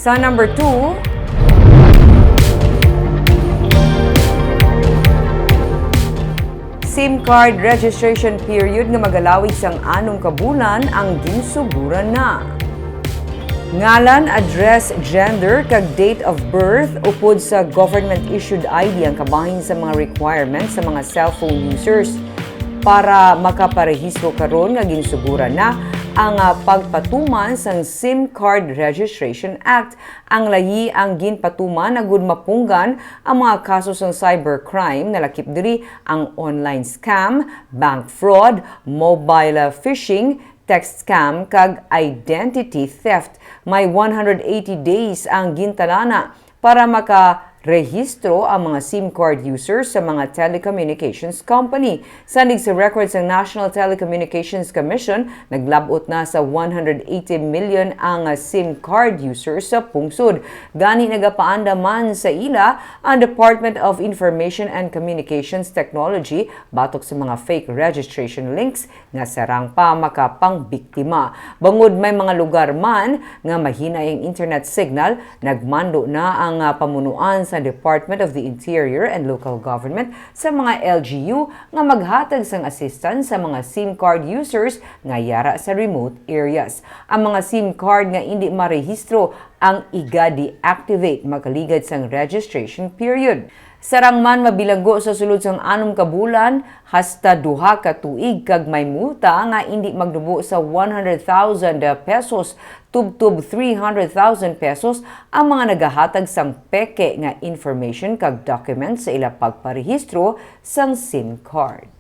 Sa number 2, SIM card registration period nga magalawig sang 6 ka bulan ang ginsuguran na. Ngalan, address, gender, kag date of birth upod sa government-issued ID ang kabahin sa mga requirements sa mga cellphone users para makaparehistro karon nga ginsuguran na ang pagpatuman sang SIM Card Registration Act. Ang layi ang ginpatuman agud mapunggan ang mga kaso sang cybercrime na lakip diri ang online scam, bank fraud, mobile phishing, text scam kag identity theft. May 180 days ang gintalana para makarehistro ang mga SIM card users sa mga telecommunications company. Sandig sa records ng National Telecommunications Commission, naglabot na sa 180 million ang SIM card users sa pungsod. Gani nagapaanda man sa ila ang Department of Information and Communications Technology batok sa mga fake registration links nga sarang pa makapangbiktima. Bangod may mga lugar man nga mahina ang internet signal, nagmando na ang pamunuan sa Department of the Interior and Local Government sa mga LGU nga maghatag sang assistance sa mga SIM card users nga yara sa remote areas. Ang mga SIM card nga hindi marehistro ang iga-deactivate makaligad sang registration period. Sarang man mabilanggo sa sulod sang 6 ka bulan hasta 2 ka tuig kag may multa nga hindi magdubo sa 100,000 pesos tubtub 300,000 pesos ang mga nagahatag sang peke nga information kag documents sa ila pagparehistro sang SIM card.